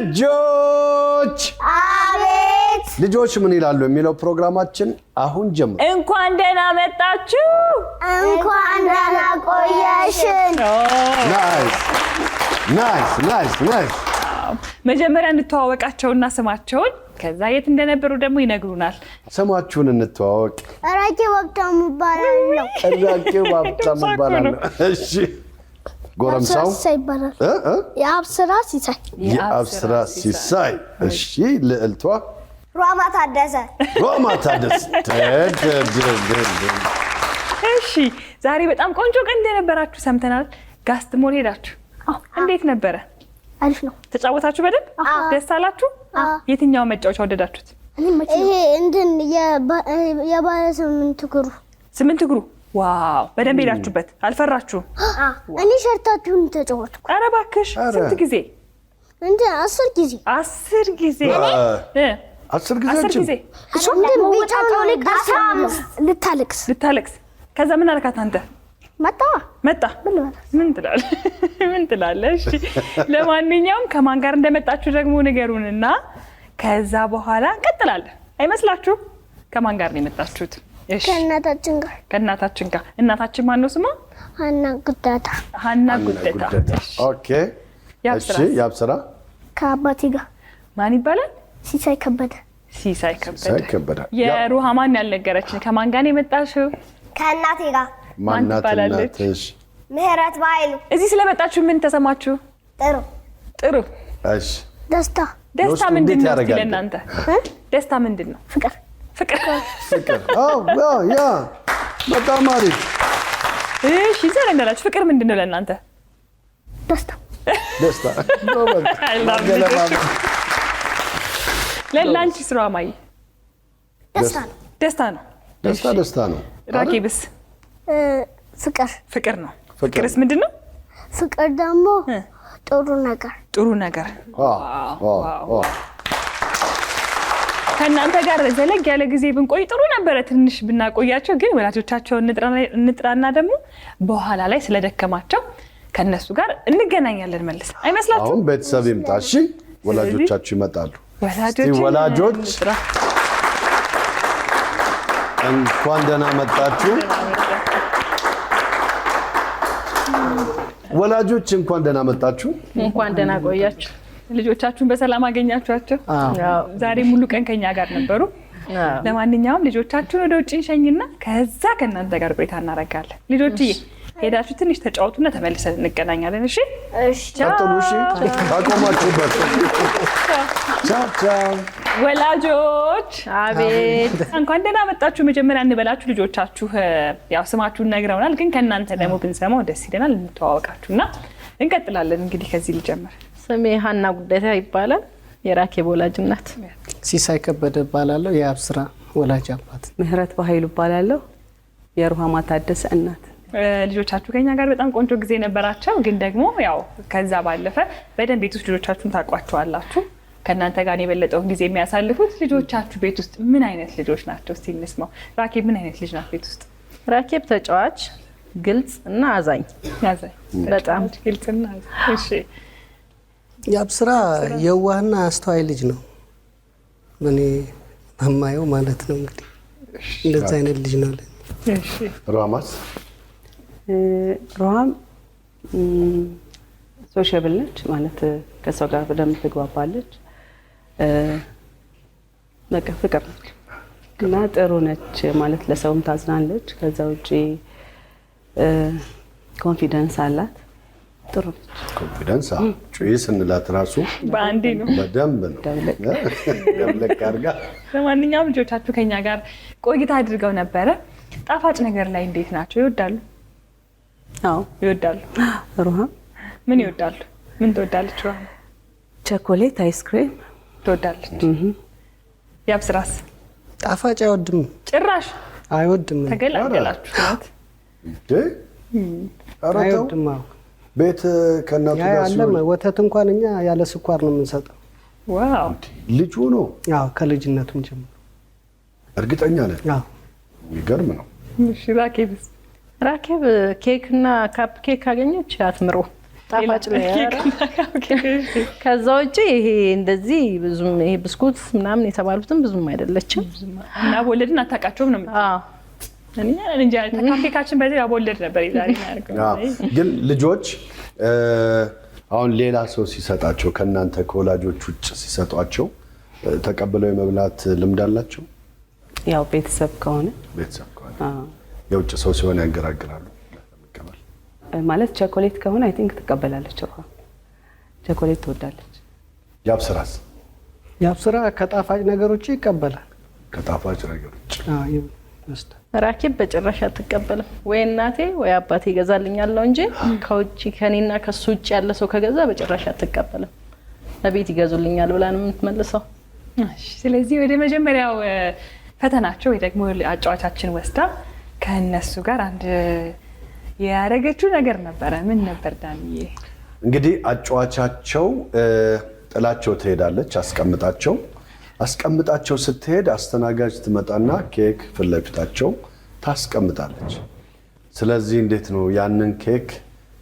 ልጆች አቤት ልጆች ምን ይላሉ የሚለው ፕሮግራማችን አሁን ጀምሮ እንኳን ደህና መጣችሁ እንኳን ደህና ቆያሽን ናይስ መጀመሪያ እንተዋወቃቸውና ስማቸውን ከዛ የት እንደነበሩ ደግሞ ይነግሩናል ስማችሁን እንተዋወቅ ራኬብ ሀብታሙ እባላለሁ ራኬብ ሀብታሙ እባላለሁ እሺ ጎረምሳው ይባላል የአብስራ ሲሳይ እሺ ልዕልቷ ሮማ ታደሰ እሺ ዛሬ በጣም ቆንጆ ቀን እንደነበራችሁ ሰምተናል ጋስትሞል ሄዳችሁ እንዴት ነበረ አሪፍ ነው ተጫወታችሁ በደንብ ደስ አላችሁ የትኛው መጫወቻ ወደዳችሁት ይሄ እንትን የባለ ስምንት እግሩ ዋው በደንብ ሄዳችሁበት አልፈራችሁም እኔ ሸርታችሁን ተጫወትኩ ኧረ እባክሽ ስንት ጊዜ እንደ 10 ጊዜ 10 ጊዜ 10 ጊዜ እንትን ቢጫው ልታለቅስ ከዛ ምን አልካት አንተ መጣ ምን ትላለህ እሺ ለማንኛውም ከማን ጋር እንደመጣችሁ ደግሞ ንገሩንና ከዛ በኋላ እንቀጥላለን አይመስላችሁ ከማን ጋር ነው የመጣችሁት እሺ ከእናታችን ጋር እናታችን ማን ነው ስሟ ሀና ጉደታ ኦኬ እሺ ያብስራ ከአባቴ ጋር ማን ይባላል ሲሳይ ከበደ የሩሃማን ያልነገረችን ከማን ጋር ነው የመጣሽው ከእናቴ ጋር ማን ትባላለች ምህረት ባይሉ እዚህ ስለመጣችሁ ምን ተሰማችሁ ጥሩ እሺ ደስታ ምንድነው ለእናንተ ደስታ ምንድነው ፍቅር ያ በጣም አሪፍ እሺ ዘረንላችሁ ፍቅር ምንድነው ለእናንተ ደስታ ለላንቺ ስራው ማይ ደስታ ነው ራኬብስ ፍቅር ነው ፍቅርስ ምንድነው ፍቅር ደግሞ ጥሩ ነገር ከእናንተ ጋር ዘለግ ያለ ጊዜ ብንቆይ ጥሩ ነበረ ትንሽ ብናቆያቸው ግን ወላጆቻቸውን እንጥራና ደግሞ በኋላ ላይ ስለደከማቸው ከነሱ ጋር እንገናኛለን መልስ አይመስላችሁ አሁን ቤተሰብ ይምጣ እሺ ወላጆቻችሁ ይመጣሉ ወላጆች እንኳን ደህና መጣችሁ ወላጆች እንኳን ደህና መጣችሁ እንኳን ደህና ቆያችሁ ልጆቻችሁን በሰላም አገኛችኋቸው ዛሬ ሙሉ ቀን ከኛ ጋር ነበሩ ለማንኛውም ልጆቻችሁን ወደ ውጭ እንሸኝና ከዛ ከእናንተ ጋር ቆይታ እናደርጋለን ልጆችዬ ሄዳችሁ ትንሽ ተጫወቱና ተመልሰን እንገናኛለን እሺ ቀጥሉ እሺ ታቆማችሁበት ቻው ወላጆች አቤት እንኳን ደህና መጣችሁ መጀመሪያ እንበላችሁ ልጆቻችሁ ያው ስማችሁን ነግረውናል ግን ከእናንተ ደግሞ ብንሰማው ደስ ይለናል እንተዋወቃችሁና እንቀጥላለን እንግዲህ ከዚህ ልጀምር ስሜ ሀና ጉደታ ይባላል የራኬብ ወላጅ እናት ሲሳይ ከበደ እባላለሁ የአብስራ ወላጅ አባት ምህረት በኃይሉ እባላለሁ የሩሃማ ታደሰ እናት ልጆቻችሁ ከኛ ጋር በጣም ቆንጆ ጊዜ ነበራቸው ግን ደግሞ ያው ከዛ ባለፈ በደንብ ቤት ውስጥ ልጆቻችሁን ታውቋቸዋላችሁ ከእናንተ ጋር የበለጠውን ጊዜ የሚያሳልፉት ልጆቻችሁ ቤት ውስጥ ምን አይነት ልጆች ናቸው እስቲ እንስማው ራኬብ ምን አይነት ልጅ ናት ቤት ውስጥ ራኬብ ተጫዋች ግልጽ እና አዛኝ በጣም ግልጽ እና እሺ የአብስራ የዋህና አስተዋይ ልጅ ነው እኔ በማየው ማለት ነው እንግዲህ እንደዛ አይነት ልጅ ነው እሺ ሩሃማስ ሩሃም ሶሻብል ነች ማለት ከሰው ጋር በደንብ ትግባባለች በቃ ፍቅር ነች እና ጥሩ ነች ማለት ለሰውም ታዝናለች ከዛ ውጪ ኮንፊደንስ አላት ጥሩ ነች ኮንፊደንስ ጩይ ስንላት ራሱ በአንዴ ነው በደንብ ነው ደብለቅ አድርጋ ለማንኛውም ልጆቻችሁ ከኛ ጋር ቆይታ አድርገው ነበረ ጣፋጭ ነገር ላይ እንዴት ናቸው ይወዳሉ ይወዳሉ ሩሃም ምን ይወዳሉ ምን ትወዳለች ሩሃም ቸኮሌት አይስክሬም ትወዳለች ያብስራስ ጣፋጭ አይወድም ጭራሽ አይወድም ተገላገላችሁ አይወድም ቤት ከእናቱ ጋር ሲሆን ወተት እንኳን እኛ ያለ ስኳር ነው የምንሰጠው ዋው ልጁ ነው አዎ ከልጅነቱም ጀምሮ እርግጠኛ ነኝ አዎ ይገርም ነው እሺ ራኬብ ኬክ እና ካፕ ኬክ ካገኘች አትምሮ ጣፋጭ ነው። ከዛ ውጪ ይሄ እንደዚህ ብዙም ይሄ ብስኩት ምናምን የተባሉትን ብዙም አይደለችም። እና በወለድን አታውቃቸውም ነው? አዎ እኔ እንጃ ተካፌካችን በዚህ አቦለድ ነበር ይዛሪ ያርገው። ግን ልጆች አሁን ሌላ ሰው ሲሰጣቸው ከእናንተ ከወላጆች ውጭ ሲሰጧቸው ተቀብለው የመብላት ልምድ አላቸው? ያው ቤተሰብ ከሆነ የውጭ ሰው ሲሆን ያንገራግራሉ ለመቀበል ማለት ቸኮሌት ከሆነ አይ ቲንክ ትቀበላለች። ቸኮሌት ትወዳለች። ያብስራስ? ያብስራ ከጣፋጭ ነገሮች ይቀበላል። ከጣፋጭ ነገሮች ራኬብ በጭራሽ አትቀበልም። ወይ እናቴ ወይ አባቴ ይገዛልኛል ነው እንጂ ከውጪ ከኔና ከሱ ውጪ ያለ ሰው ከገዛ በጭራሽ አትቀበልም። ለቤት ይገዙልኛል ብላ ነው የምትመልሰው። እሺ ስለዚህ ወደ መጀመሪያው ፈተናቸው ወይ ደግሞ አጫዋቻችን ወስዳ ከነሱ ጋር አንድ ያረገችው ነገር ነበረ። ምን ነበር ዳንዬ? እንግዲህ አጫዋቻቸው ጥላቸው ትሄዳለች። አስቀምጣቸው ስትሄድ አስተናጋጅ ትመጣና ኬክ ፊት ለፊታቸው ታስቀምጣለች። ስለዚህ እንዴት ነው ያንን ኬክ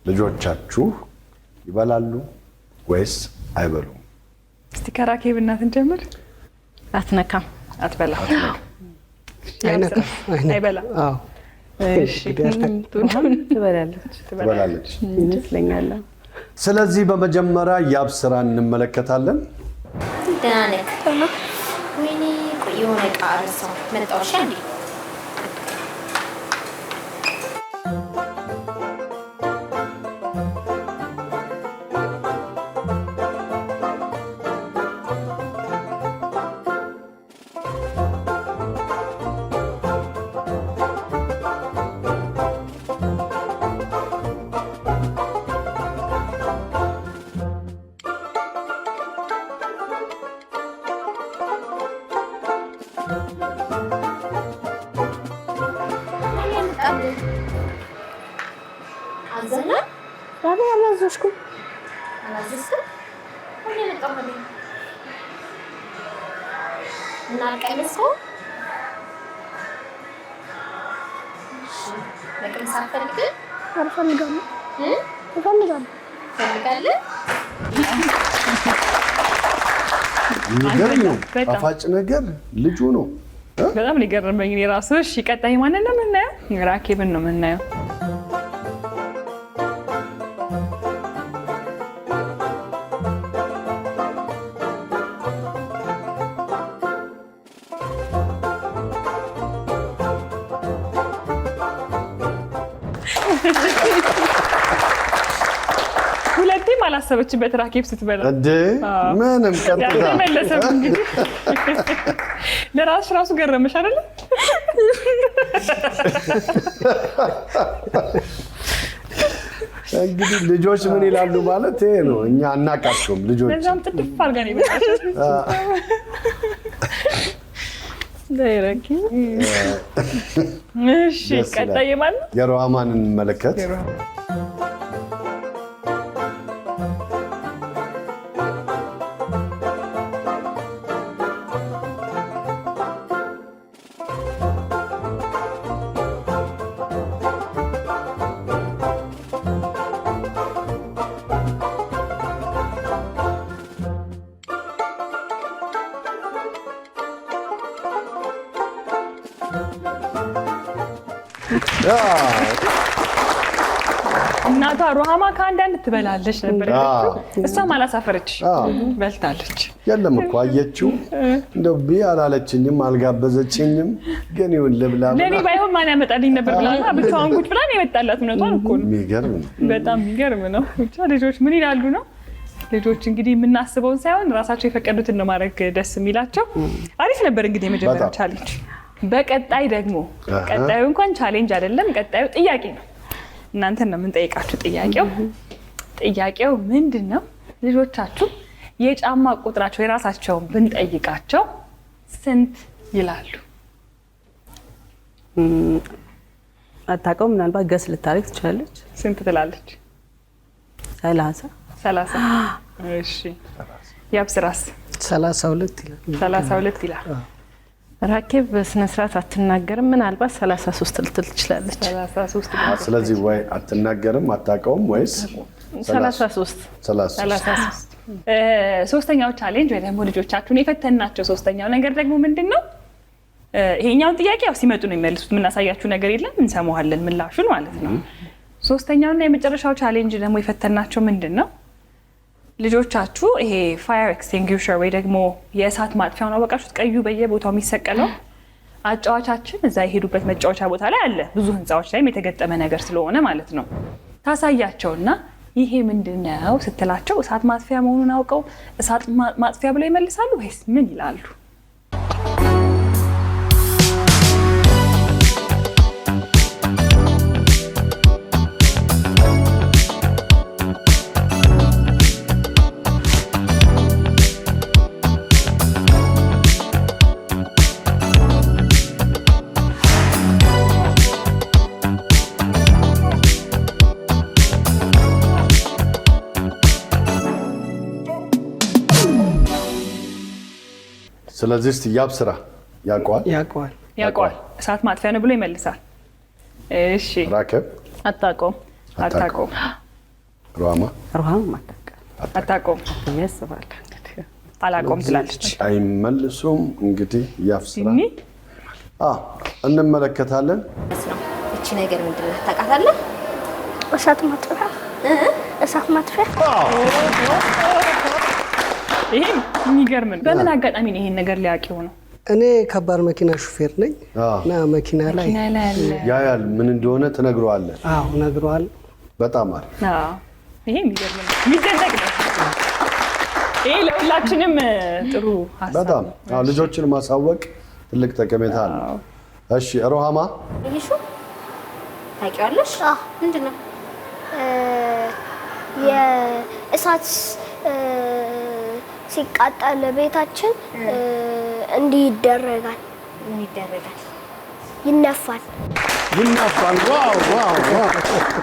ልጆቻችሁ ይበላሉ ወይስ አይበሉም? እስቲ ከራኬብ እናትን ጀምር። አትነካም፣ አትበላም፣ አይበላም። አዎ እሺ ትበላለች ይመስለኛል። ስለዚህ በመጀመሪያ ያብስራን እንመለከታለን። ደህና ነህ? ወይኔ ቆይ የሆነ ዕቃ ረሳሁ። መጣሁ። እሺ አንዴ ጣፋጭ ነገር ልጁ ነው። በጣም ሊገርመኝ እኔ ራሱ። እሺ ቀጣይ ማንን ነው የምናየው? ራኬብን ነው የምናየው። ሁለቴም አላሰበችበት ራኬብ ስትበላ እንዴ ምንም ቀጥታ ተመለሰ። እንግዲህ ለራስሽ ራሱ ገረመሽ አይደል? እንግዲህ ልጆች ምን ይላሉ ማለት ይሄ ነው። እኛ አናቃቸውም ልጆች። ለዛም ጥድፍ አድርጋ ነው የመጣችው። ዳይረኪ እሺ ቀጣይ ማን? የሮሃማን እንመለከት። እናቷ ሮሃማ ከአንዳንድ ትበላለች ነበር ያለችው። እሷም አላሳፈረችሽ፣ በልታለች። የለም እኮ አየችው፣ እንደው ቢ አላለችኝም፣ አልጋበዘችኝም፣ ግን ይሁን ልብላ። ለኔ ባይሆን ማን ያመጣልኝ ነበር ብላና ብቻዋን ቁጭ ብላ ነው የመጣላት። እውነቷን እኮ ነው። የሚገርም ነው፣ በጣም የሚገርም ነው። ብቻ ልጆች ምን ይላሉ ነው። ልጆች እንግዲህ የምናስበውን ሳይሆን ራሳቸው የፈቀዱትን ነው ማድረግ ደስ የሚላቸው። አሪፍ ነበር እንግዲህ የመጀመሪያው ቻሌንጅ። በቀጣይ ደግሞ ቀጣዩ እንኳን ቻሌንጅ አይደለም፣ ቀጣዩ ጥያቄ ነው። እናንተን ነው የምንጠይቃችሁ። ጥያቄው ምንድን ነው? ልጆቻችሁ የጫማ ቁጥራቸው የራሳቸውን ብንጠይቃቸው ስንት ይላሉ? አታውቀውም? ምናልባት ገስ ልታረግ ትችላለች። ስንት ትላለች? 30 እሺ። ያብስራስ? 32 ይላል። 32 ይላል። ራኬብ በስነ ስርዓት አትናገርም። ምናልባት 33 ልትል ትችላለች። 33 ስለዚህ ወይ አትናገርም አታውቀውም ወይስ 33 ሶስተኛው ቻሌንጅ ወይ ደግሞ ልጆቻችሁን የፈተናቸው ሶስተኛው ነገር ደግሞ ምንድነው? ይሄኛውን ጥያቄ ያው ሲመጡ ነው የሚመልሱት። የምናሳያችሁ ነገር የለም፣ እንሰማዋለን ምላሹን ማለት ነው። ሶስተኛውና የመጨረሻው ቻሌንጅ ደግሞ የፈተናቸው ምንድነው? ልጆቻችሁ ይሄ ፋየር ኤክስቲንጉሽር ወይ ደግሞ የእሳት ማጥፊያውን አወቃችሁት? ቀዩ በየቦታው የሚሰቀለው አጫዋቻችን እዛ የሄዱበት መጫወቻ ቦታ ላይ አለ። ብዙ ህንፃዎች ላይም የተገጠመ ነገር ስለሆነ ማለት ነው። ታሳያቸውና ይሄ ምንድነው ስትላቸው እሳት ማጥፊያ መሆኑን አውቀው እሳት ማጥፊያ ብለው ይመልሳሉ ወይስ ምን ይላሉ? ስለዚህ እስቲ ያብስራ ያውቀዋል እሳት ማጥፊያ ነው ብሎ ይመልሳል። እሺ ራኬብ አታውቀውም ሩሃማ አታውቀውም አላውቀውም ትላለች። አይመልሱም። እንግዲህ ያብስራ እንመለከታለን። እቺ ነገር ምንድን ነው ታውቃታለህ? እሳት ማጥፊያ ይሄ የሚገርም ነው። በምን አጋጣሚ ነው ይሄን ነገር ሊያውቂው ነው? እኔ ከባድ መኪና ሹፌር ነኝ እና መኪና ላይ ያያል ምን እንደሆነ ትነግረዋለህ? አዎ ነግረዋል። በጣም አሪፍ። ይሄ የሚገርም ነው፣ የሚደነቅ ነው። ይሄ ለሁላችንም ጥሩ ሀሳብ በጣም ልጆችን ማሳወቅ ትልቅ ጠቀሜታ አለው። እሺ ሩሃማ ይሹ ታውቂዋለሽ? ምንድን ነው? የእሳት ሲቃጠል ቤታችን እንዲህ ይደረጋል። ምን ይደረጋል? ይነፋል። ዋው!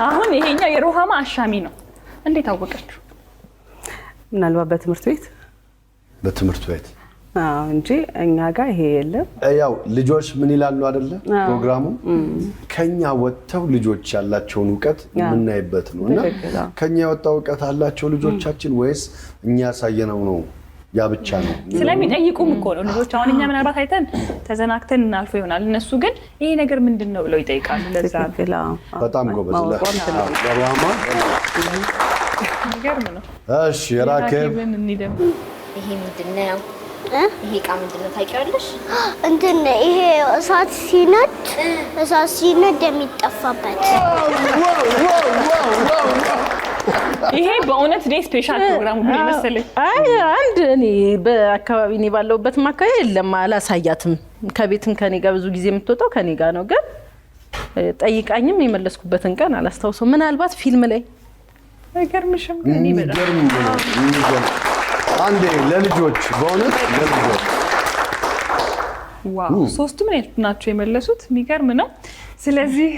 አሁን ይሄኛው የሩሃማ አሻሚ ነው። እንዴት አወቀችው? ምናልባት በትምህርት ቤት እንጂ እኛ ጋር ይሄ የለም። ያው ልጆች ምን ይላሉ አይደለ? ፕሮግራሙ ከኛ ወጥተው ልጆች ያላቸውን ዕውቀት የምናይበት ነውና ከኛ የወጣው ዕውቀት አላቸው ልጆቻችን ወይስ እኛ ያሳየነው ነው? ያ ብቻ ነው ስለሚጠይቁም እኮ ነው ልጆች። አሁን እኛ ምናልባት አይተን ተዘናክተን እናልፈው ይሆናል። እነሱ ግን ይሄ ነገር ምንድነው ብለው ይጠይቃሉ። ለዛ በጣም ጎበዝ ለሩሃማ የሚገርም ነው። እሺ ራኬብ ይሄ ምንድነው? ይሄ ዕቃ ምንድነው ታውቂዋለሽ? ይሄ እሳት ሲነድ የሚጠፋበት ይሄ በእውነት ዴይ ስፔሻል ፕሮግራም ሁሉ ይመስለኝ። አንድ እኔ በአካባቢ እኔ ባለውበት ማካያ የለም፣ አላሳያትም። ከቤትም ከኔ ጋር ብዙ ጊዜ የምትወጣው ከኔ ጋር ነው። ግን ጠይቃኝም የመለስኩበትን ቀን አላስታውሰው። ምናልባት ፊልም ላይ አይገርምሽም? እኔ በጣም አንዴ ለልጆች በእውነት ለልጆች ዋው! ሶስቱም ናቸው የመለሱት። የሚገርም ነው። ስለዚህ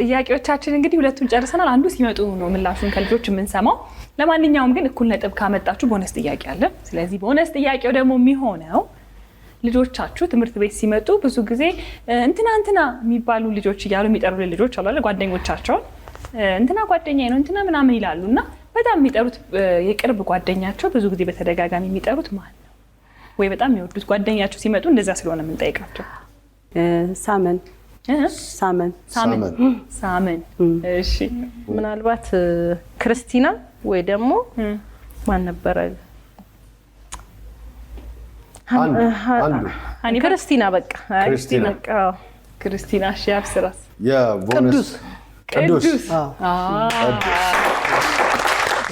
ጥያቄዎቻችን እንግዲህ ሁለቱን ጨርሰናል። አንዱ ሲመጡ ነው ምላሹን ከልጆች የምንሰማው። ለማንኛውም ግን እኩል ነጥብ ካመጣችሁ ቦነስ ጥያቄ አለ። ስለዚህ ቦነስ ጥያቄው ደግሞ የሚሆነው ልጆቻችሁ ትምህርት ቤት ሲመጡ ብዙ ጊዜ እንትና የሚባሉ ልጆች እያሉ የሚጠሩ ልጆች አሉ አይደል? ጓደኞቻቸውን እንትና ጓደኛዬ ነው እንትና ምናምን ይላሉና በጣም የሚጠሩት የቅርብ ጓደኛቸው ብዙ ጊዜ በተደጋጋሚ የሚጠሩት ማን ነው? ወይ በጣም የሚወዱት ጓደኛቸው ሲመጡ እንደዛ ስለሆነ የምንጠይቃቸው ሳመን። እሺ ምናልባት ክርስቲና ወይ ደግሞ ማን ነበረ? ክርስቲና በቃ ክርስቲና እሺ ያብስራስ የቦነስ ቅዱስ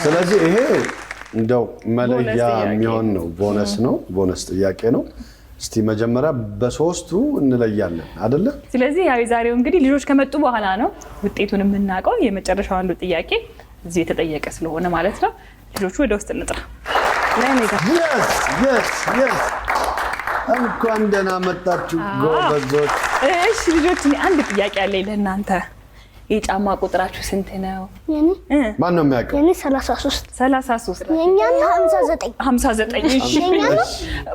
ስለዚህ ይሄ እንደው መለያ የሚሆን ነው። ቦነስ ጥያቄ ነው። እስቲ መጀመሪያ በሶስቱ እንለያለን አይደለ? ስለዚህ ያው ዛሬው እንግዲህ ልጆች ከመጡ በኋላ ነው ውጤቱን የምናውቀው። የመጨረሻው አንዱ ጥያቄ እዚህ የተጠየቀ ስለሆነ ማለት ነው። ልጆቹ ወደ ውስጥ እንጥራ። እንኳን ደህና መጣችሁ ጎበዞች። እሺ ልጆች፣ አንድ ጥያቄ አለኝ ለእናንተ። የጫማ ቁጥራችሁ ስንት ነው? የኔ ማን ነው የሚያውቀው? የኔ 33 33 የኛ 59 59 እሺ የኛ ነው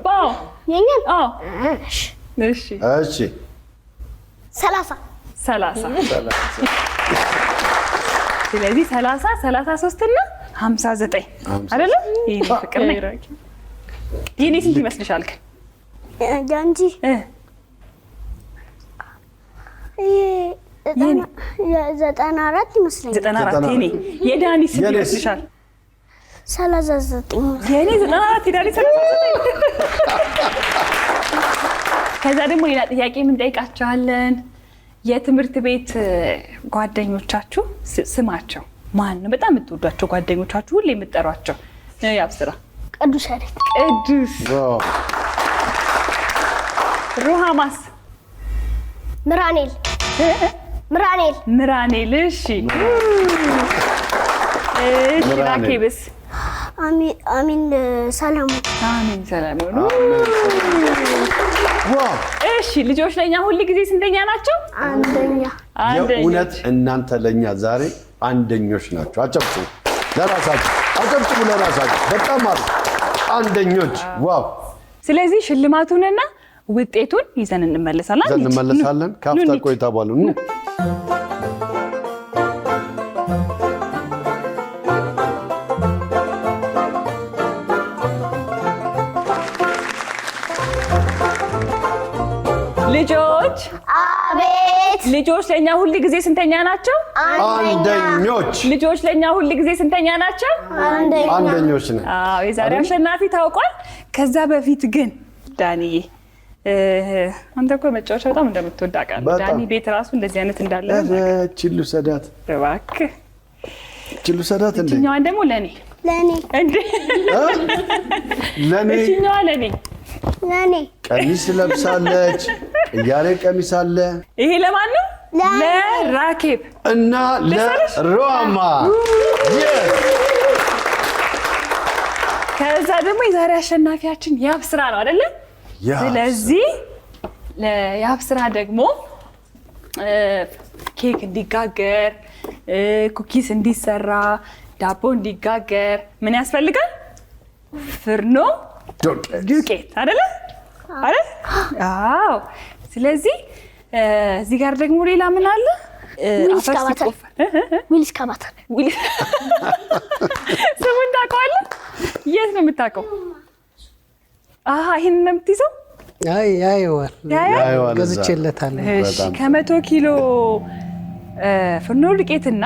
ባው የኛ አዎ እሺ እሺ 30 ስለዚህ 30 33 እና 59 አይደለ? ይሄ ፍቅር ነው። የኔ ስንት ይመስልሻል? ጃንጂ ዘጠና አራት ይመስለኛል። 94 የኔ የዳኒ ስንት ይመስልሻል? 39 የኔ 94 የዳኒ 39 ከዛ ደግሞ ሌላ ጥያቄ ምን ጠይቃቸዋለን? የትምህርት ቤት ጓደኞቻችሁ ስማቸው ማን ነው? በጣም የምትወዷቸው ጓደኞቻችሁ ሁሌ የምትጠሯቸው? ያብስራ ቅዱስ ያሬድ ቅዱስ ሩሃማስ ምራኔል እሺ ራኬብስ አሚን ሰለሞን እሺ ልጆች ለኛ ሁሉ ጊዜ ስንተኛ ናቸው? አንደኛ የእውነት እናንተ ለኛ ዛሬ አንደኞች ናቸው። አጨብጭቡ ለራሳችሁ በጣም አሪፍ አንደኞች። ዋው! ስለዚህ ሽልማቱንና ውጤቱን ይዘን እንመለሳለን። ካፍታ ቆይታ በኋላ ኑ ልጆች አቤት ልጆች ለኛ ሁሉ ጊዜ ስንተኛ ናቸው? አንደኞች። ልጆች ለኛ ሁሉ ጊዜ ስንተኛ ናቸው? አንደኞች ነን። አዎ የዛሬ አሸናፊ ታውቋል። ከዛ በፊት ግን ዳኒዬ አንተ እኮ መጫወቻ በጣም እንደምትወድ አውቃለሁ። ዳኒ ቤት ራሱ እንደዚህ አይነት እንዳለ ችሉ ሰዳት እባክህ ችሉ ሰዳት እንዴ እኛዋን ደግሞ ለኔ እንዴ እኛዋ ለኔ ቀሚስ ለብሳለች። እያሬ ቀሚስ አለ። ይሄ ለማን ነው? ለራኬብ እና ለሮማ። ከዛ ደግሞ የዛሬ አሸናፊያችን ያብስራ ነው አይደለ? ስለዚህ ለያብስራ ደግሞ ኬክ እንዲጋገር፣ ኩኪስ እንዲሰራ፣ ዳቦ እንዲጋገር ምን ያስፈልጋል? ፍርኖ ዱቄት አይደለ? አዎ። ስለዚህ እዚህ ጋር ደግሞ ሌላ ምን አለ? ዊልስ ካባተር ስሙን ታውቀዋለህ? የት ነው የምታውቀው? ይሄን ነው የምትይዘው? ያየዋል ገዝቼለታለሁ። እሺ ከ100 ኪሎ ፍርኖ ዱቄትና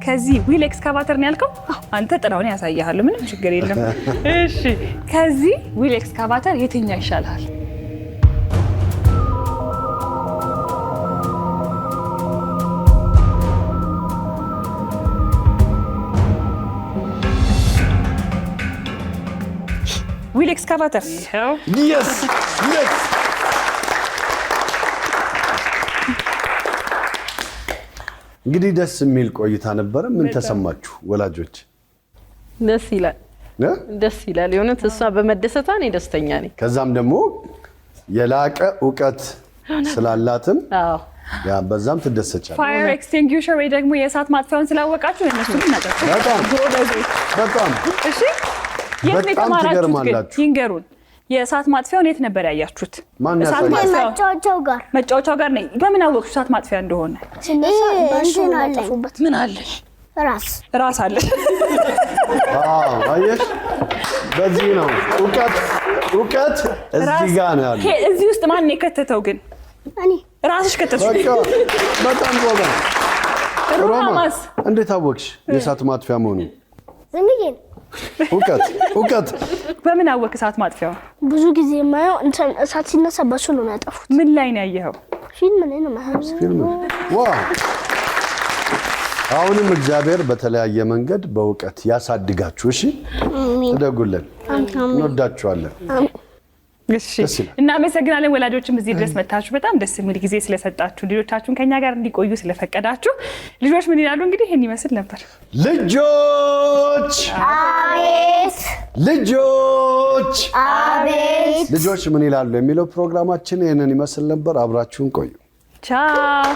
ከዚህ ዊል ኤክስካቫተር ነው ያልከው? አንተ ጥራውን ያሳያለሁ፣ ምንም ችግር የለም። እሺ ከዚህ ዊል ኤክስካቫተር የትኛው ይሻላል? ዊል ኤክስካቫተር yes እንግዲህ ደስ የሚል ቆይታ ነበረ። ምን ተሰማችሁ ወላጆች? ደስ ይላል። የሆነት እሷ በመደሰቷ እኔ ደስተኛ ነኝ። ከዛም ደግሞ የላቀ እውቀት ስላላትም ያ በዛም ትደሰቻለች። ፋየር ኤክስቲንጉሽር ወይ ደግሞ የእሳት ማጥፊያውን ስላወቃችሁ እነሱ እናጠፋው። በጣም እሺ የት ነው የተማራችሁት? ይንገሩን። የእሳት ማጥፊያውን የት ነበር ያያችሁት? መጫወቻው ጋር ነኝ። በምን አወቅሽ እሳት ማጥፊያ እንደሆነ? ምን አለሽ? ራስ አለ። አየሽ፣ በዚህ ነው እውቀት እዚህ ጋር ነው ያለው። እዚህ ውስጥ ማን ነው የከተተው ግን? ራስሽ ከተትሽ። በጣም ጎበዝ። ሮማስ እንዴት አወቅሽ የእሳት ማጥፊያ መሆኑን? ዝም ብዬ ነው። እውቀት በምን አወቅ እሳት ማጥፊያው? ብዙ ጊዜ የማየው እሳት ሲነሳ በሱ ነው የሚያጠፉት። ምን ላይ ነው ያየኸው? ፊልም ላይ ነው የማየው። ዋው! አሁንም እግዚአብሔር በተለያየ መንገድ በእውቀት ያሳድጋችሁ። እሺ ተደጉልን። እንወዳችኋለን። እሺ እናመሰግናለን። ወላጆችም እዚህ ድረስ መታችሁ በጣም ደስ የሚል ጊዜ ስለሰጣችሁ፣ ልጆቻችሁን ከኛ ጋር እንዲቆዩ ስለፈቀዳችሁ። ልጆች ምን ይላሉ እንግዲህ? ይሄን ይመስል ነበር። ልጆች አቤት፣ ልጆች አቤት፣ ልጆች ምን ይላሉ የሚለው ፕሮግራማችን ይሄንን ይመስል ነበር። አብራችሁን ቆዩ። ቻው።